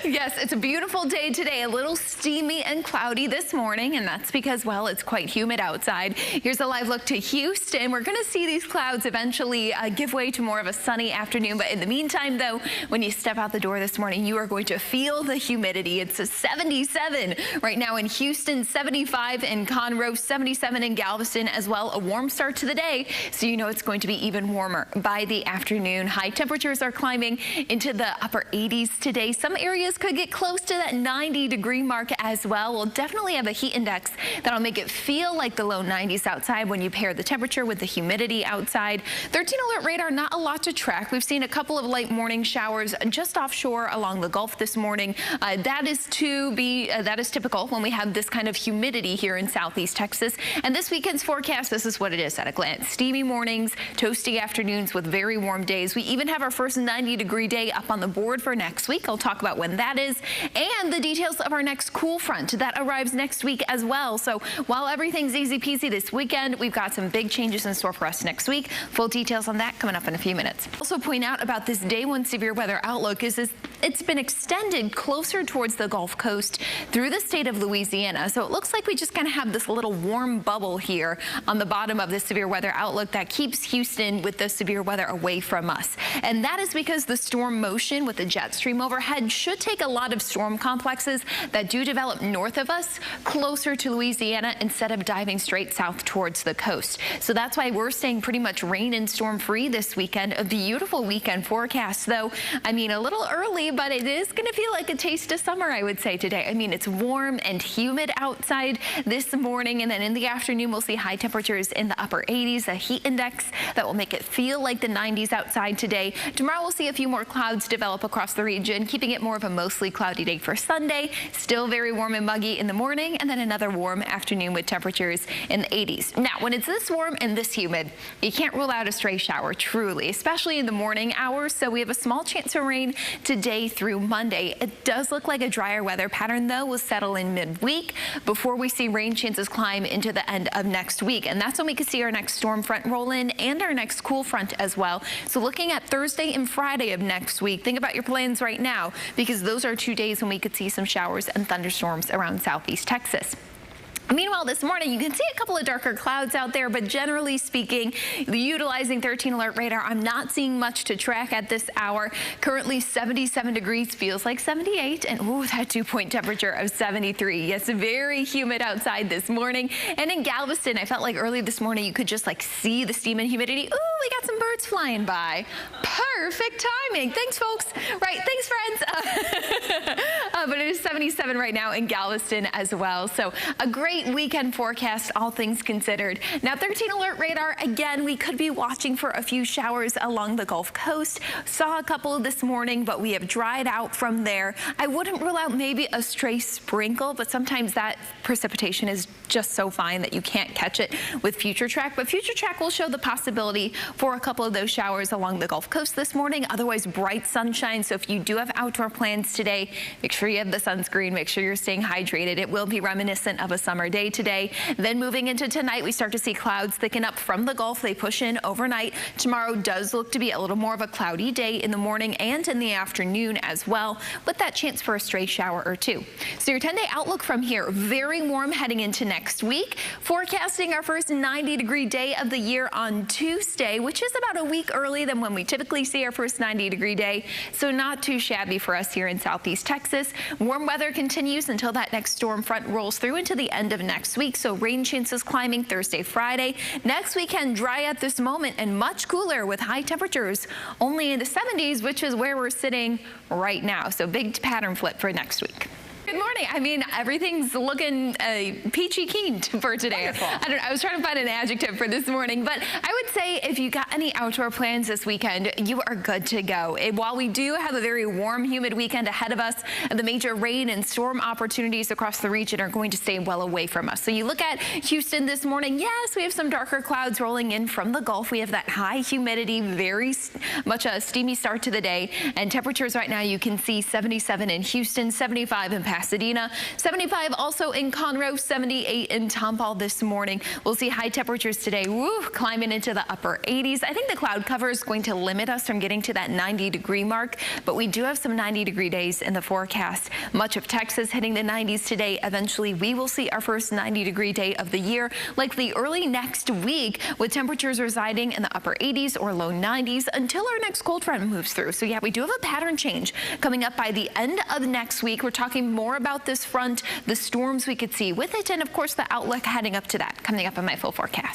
Yes, it's a beautiful day today. A little steamy and cloudy this morning, and that's because, well, it's quite humid outside. Here's a live look to Houston. We're going to see these clouds eventually give way to more of a sunny afternoon. But in the meantime, though, when you step out the door this morning, you are going to feel the humidity. It's a 77 right now in Houston, 75 in Conroe, 77 in Galveston as well. A warm start to the day, so you know it's going to be even warmer by the afternoon. High temperatures are climbing into the upper 80s today. Some areas could get close to that 90-degree mark as well. We'll definitely have a heat index that'll make it feel like the low 90s outside when you pair the temperature with the humidity outside. 13 alert radar, not a lot to track. We've seen a couple of light morning showers just offshore along the Gulf this morning. That is typical when we have this kind of humidity here in southeast Texas. And this weekend's forecast, this is what it is at a glance. Steamy mornings, toasty afternoons with very warm days. We even have our first 90-degree day up on the board for next week. I'll talk about when that is and the details of our next cool front that arrives next week as well. So while everything's easy peasy this weekend, we've got some big changes in store for us next week. Full details on that coming up in a few minutes. Also point out about this day one severe weather outlook is it's been extended closer towards the Gulf Coast through the state of Louisiana. So it looks like we just kind of have this little warm bubble here on the bottom of the severe weather outlook that keeps Houston with the severe weather away from us. And that is because the storm motion with the jet stream overhead should take a lot of storm complexes that do develop north of us closer to Louisiana instead of diving straight south towards the coast. So that's why we're staying pretty much rain and storm free this weekend. A beautiful weekend forecast, though. I mean, a little early, but it is going to feel like a taste of summer, I would say, today. I mean, it's warm and humid outside this morning, and then in the afternoon, we'll see high temperatures in the upper 80s, a heat index that will make it feel like the 90s outside today. Tomorrow, we'll see a few more clouds develop across the region, keeping it more of a mostly cloudy day for Sunday. Still very warm and muggy in the morning, and then another warm afternoon with temperatures in the 80s. Now, when it's this warm and this humid, you can't rule out a stray shower, truly, especially in the morning hours. So we have a small chance of rain today through Monday. It does look like a drier weather pattern, though, will settle in midweek before we see rain chances climb into the end of next week. And that's when we could see our next storm front roll in and our next cool front as well. So looking at Thursday and Friday of next week, think about your plans right now, because those are 2 days when we could see some showers and thunderstorms around southeast Texas. Meanwhile, this morning, you can see a couple of darker clouds out there, but generally speaking, utilizing 13 alert radar, I'm not seeing much to track at this hour. Currently 77 degrees, feels like 78, and ooh, that dew-point temperature of 73. Yes, very humid outside this morning. And in Galveston, I felt like early this morning, you could just like see the steam and humidity. Ooh, we got some birds flying by. Perfect timing. Thanks, folks. Right, thanks, friends. But it is 77 right now in Galveston as well. So a great weekend forecast, all things considered. Now, 13 alert radar, again, we could be watching for a few showers along the Gulf Coast. Saw a couple this morning, but we have dried out from there. I wouldn't rule out maybe a stray sprinkle, but sometimes that precipitation is just so fine that you can't catch it with Future Track. But Future Track will show the possibility for a couple of those showers along the Gulf Coast this morning. Otherwise, bright sunshine. So if you do have outdoor plans today, make sure you have the sunscreen, make sure you're staying hydrated. It will be reminiscent of a summer day today. Then moving into tonight, we start to see clouds thicken up from the Gulf. They push in overnight. Tomorrow does look to be a little more of a cloudy day in the morning and in the afternoon as well, with that chance for a stray shower or two. So your 10-day outlook from here, very warm heading into next week. Forecasting our first 90-degree day of the year on Tuesday, which is about a week early than when we typically see our first 90-degree day. So not too shabby for us here in southeast Texas. Warm weather continues until that next storm front rolls through into the end of next week. So rain chances climbing Thursday, Friday. Next weekend, dry at this moment and much cooler with high temperatures only in the 70s, which is where we're sitting right now. So big pattern flip for next week. Good morning. I mean, everything's looking peachy keen for today. I was trying to find an adjective for this morning, but I would say if you got any outdoor plans this weekend, you are good to go. While we do have a very warm, humid weekend ahead of us, the major rain and storm opportunities across the region are going to stay well away from us. So you look at Houston this morning, yes, we have some darker clouds rolling in from the Gulf. We have that high humidity, very much a steamy start to the day, and temperatures right now you can see 77 in Houston, 75 in Pasadena, 75 also in Conroe, 78 in Tomball this morning. We'll see high temperatures today, climbing into the upper 80s. I think the cloud cover is going to limit us from getting to that 90-degree mark, but we do have some 90-degree days in the forecast. Much of Texas hitting the 90s today. Eventually, we will see our first 90-degree day of the year, likely early next week, with temperatures residing in the upper 80s or low 90s until our next cold front moves through. So yeah, we do have a pattern change coming up by the end of next week. We're talking more about this front, the storms we could see with it, and of course the outlook heading up to that coming up in my full forecast.